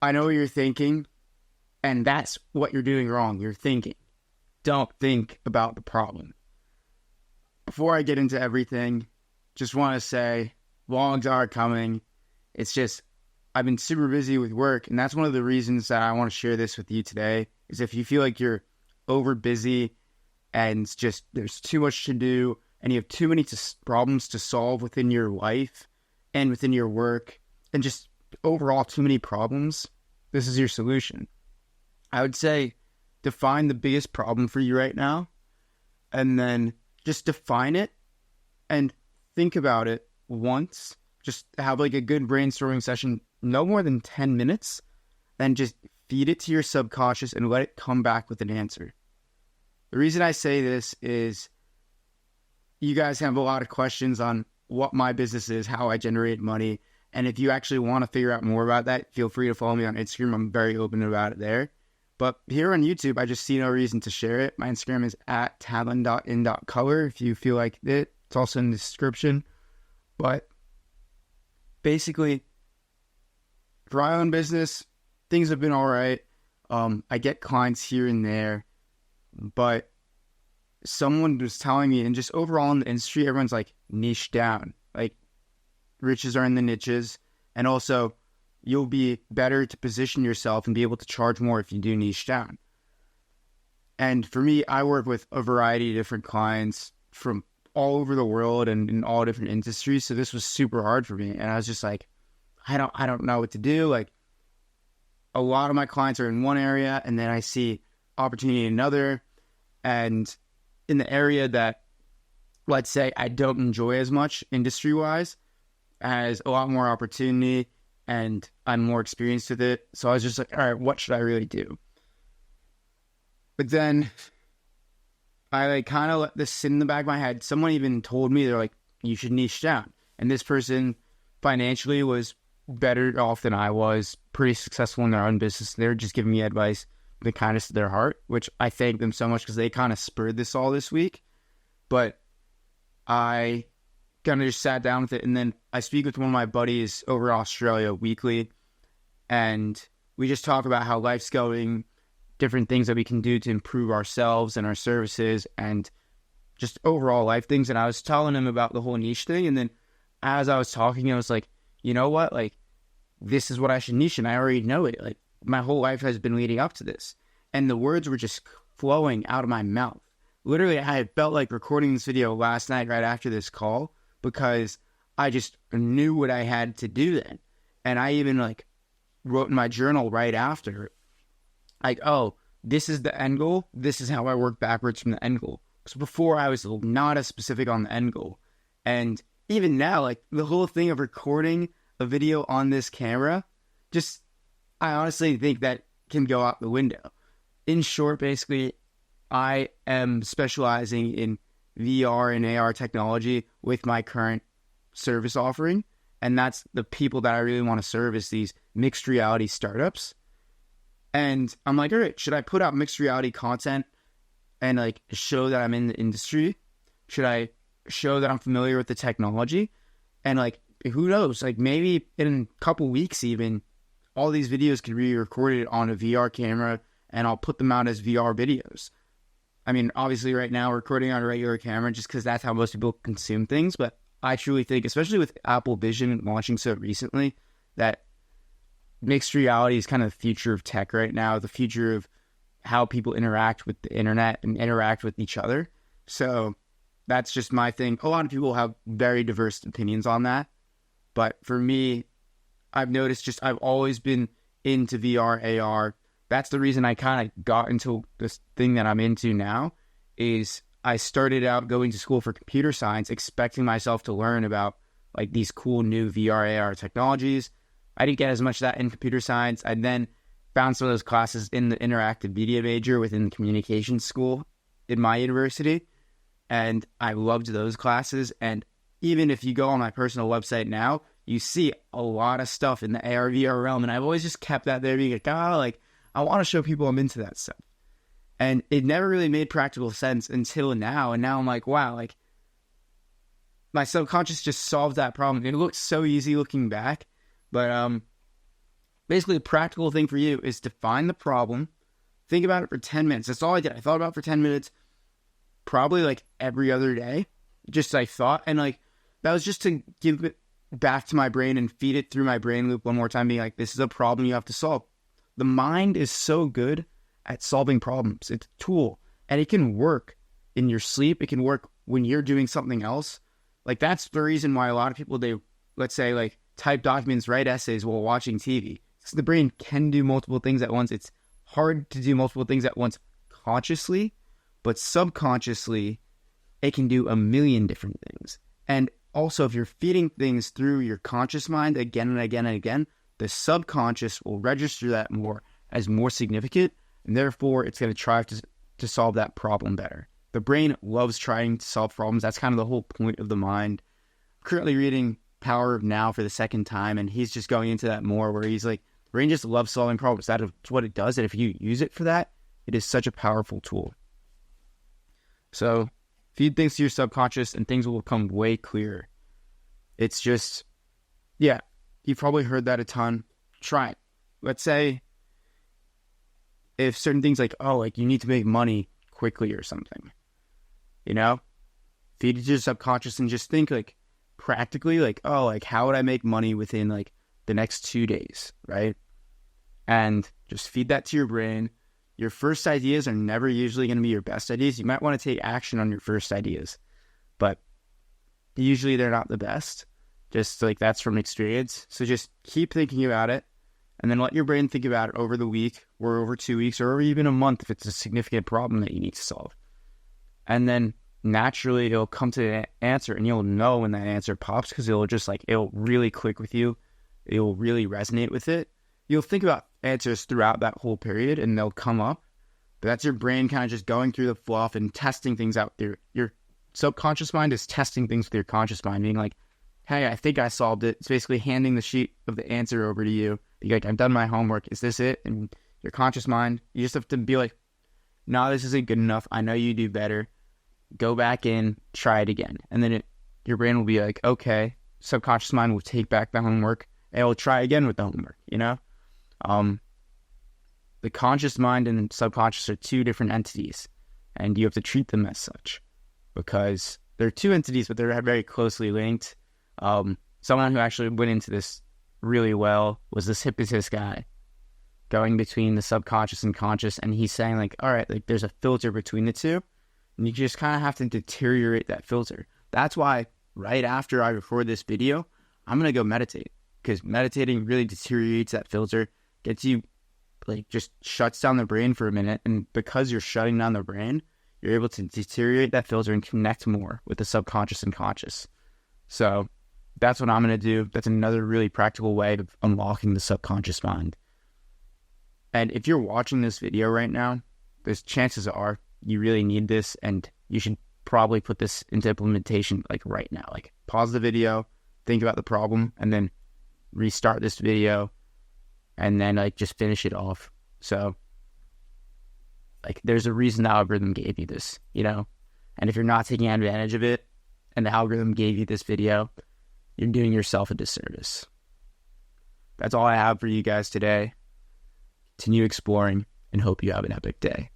I know what you're thinking, and that's what you're doing wrong. You're thinking. Don't think about the problem. Before I get into everything, just want to say vlogs are coming. It's just, I've been super busy with work, and that's one of the reasons that I want to share this with you today, is if you feel like you're over busy and just there's too much to do and you have too many problems to solve within your life and within your work and just overall too many problems, this is your solution. I would say define the biggest problem for you right now and then just define it and think about it once. Just have like a good brainstorming session, no more than 10 minutes, and just feed it to your subconscious and let it come back with an answer. The reason I say this is you guys have a lot of questions on what my business is, how I generate money. And if you actually want to figure out more about that, feel free to follow me on Instagram. I'm very open about it there. But here on YouTube, I just see no reason to share it. My Instagram is at talon.in.color if you feel like it. It's also in the description. But basically, for my own business, things have been all right. I get clients here and there. But someone was telling me, and just overall in the industry, everyone's like niche down. Like riches are in the niches. And also, you'll be better to position yourself and be able to charge more if you do niche down. And for me, I work with a variety of different clients from all over the world and in all different industries. So this was super hard for me. And I was just like, I don't know what to do. Like a lot of my clients are in one area and then I see opportunity in another. And in the area that, let's say, I don't enjoy as much industry-wise, has a lot more opportunity and I'm more experienced with it. So I was just like, all right, what should I really do? But then I like kind of let this sit in the back of my head. Someone even told me, they're like, you should niche down. And this person financially was better off than I was, pretty successful in their own business. They're just giving me advice, the kindness of their heart, which I thank them so much because they kind of spurred this all this week. But I kind of just sat down with it, and then I speak with one of my buddies over in Australia weekly, and we just talk about how life's going, different things that we can do to improve ourselves and our services, and just overall life things. And I was telling him about the whole niche thing, and then as I was talking, I was like, you know what, like, this is what I should niche, and I already know it. Like, my whole life has been leading up to this, and the words were just flowing out of my mouth. Literally, I had felt like recording this video last night right after this call, because I just knew what I had to do then. And I even like wrote in my journal right after, like, oh, this is the end goal. This is how I work backwards from the end goal. So before I was not as specific on the end goal. And even now, like the whole thing of recording a video on this camera, just, I honestly think that can go out the window. In short, basically, I am specializing in VR and AR technology with my current service offering. And that's the people that I really want to serve, is these mixed reality startups. And I'm like, all right, should I put out mixed reality content and like show that I'm in the industry? Should I show that I'm familiar with the technology? And like, who knows, like maybe in a couple weeks even, all these videos can be recorded on a VR camera and I'll put them out as VR videos. I mean, obviously right now we're recording on a regular camera just because that's how most people consume things. But I truly think, especially with Apple Vision launching so recently, that mixed reality is kind of the future of tech right now, the future of how people interact with the internet and interact with each other. So that's just my thing. A lot of people have very diverse opinions on that. But for me, I've noticed just I've always been into VR, AR. That's the reason I kind of got into this thing that I'm into now, is I started out going to school for computer science, expecting myself to learn about like these cool new VR, AR technologies. I didn't get as much of that in computer science. I then found some of those classes in the interactive media major within the communications school in my university. And I loved those classes. And even if you go on my personal website now, you see a lot of stuff in the AR, VR realm. And I've always just kept that there, being like, I want to show people I'm into that stuff. And it never really made practical sense until now. And now I'm like, wow, like my subconscious just solved that problem. It looks so easy looking back. But basically the practical thing for you is to find the problem, think about it for 10 minutes. That's all I did. I thought about it for 10 minutes, probably like every other day. Just I thought, and like that was just to give it back to my brain and feed it through my brain loop one more time, being like, this is a problem you have to solve. The mind is so good at solving problems. It's a tool, and it can work in your sleep. It can work when you're doing something else. Like that's the reason why a lot of people, they, let's say, like type documents, write essays while watching TV. So the brain can do multiple things at once. It's hard to do multiple things at once consciously, but subconsciously, it can do a million different things. And also, if you're feeding things through your conscious mind again and again and again, the subconscious will register that more as more significant, and therefore it's going to try to solve that problem better. The brain loves trying to solve problems. That's kind of the whole point of the mind. I'm currently reading Power of Now for the second time, and he's just going into that more, where he's like, the brain just loves solving problems. That's what it does, and if you use it for that, it is such a powerful tool. So feed things to your subconscious and things will become way clearer. It's just, yeah, you've probably heard that a ton. Try it. Let's say if certain things like, oh, like you need to make money quickly or something, you know, feed it to your subconscious and just think like practically like, oh, like how would I make money within like the next 2 days, right? And just feed that to your brain. Your first ideas are never usually going to be your best ideas. You might want to take action on your first ideas, but usually they're not the best. Just like that's from experience. So just keep thinking about it, and then let your brain think about it over the week or over 2 weeks or even a month if it's a significant problem that you need to solve. And then naturally it'll come to an answer, and you'll know when that answer pops because it'll really click with you. It'll really resonate with it. You'll think about answers throughout that whole period and they'll come up, but that's your brain kind of just going through the fluff and testing things out there. Your subconscious mind is testing things with your conscious mind, being like, hey, I think I solved it. It's basically handing the sheet of the answer over to you. You're like, I've done my homework. Is this it? And your conscious mind, you just have to be like, no, this isn't good enough. I know you do better. Go back in, try it again. And then your brain will be like, okay, subconscious mind will take back the homework and it will try again with the homework, you know? The conscious mind and subconscious are two different entities, and you have to treat them as such because they're two entities, but they're very closely linked. Someone who actually went into this really well was this hypnotist guy going between the subconscious and conscious, and he's saying like, all right, like there's a filter between the two, and you just kind of have to deteriorate that filter. That's why right after I record this video, I'm going to go meditate, because meditating really deteriorates that filter, gets you like just shuts down the brain for a minute, and because you're shutting down the brain, you're able to deteriorate that filter and connect more with the subconscious and conscious. So that's what I'm going to do. That's another really practical way of unlocking the subconscious mind. And if you're watching this video right now, there's chances are you really need this, and you should probably put this into implementation like right now. Like pause the video, think about the problem, and then restart this video, and then like just finish it off. So like there's a reason the algorithm gave you this, you know? And if you're not taking advantage of it and the algorithm gave you this video, you're doing yourself a disservice. That's all I have for you guys today. Continue exploring and hope you have an epic day.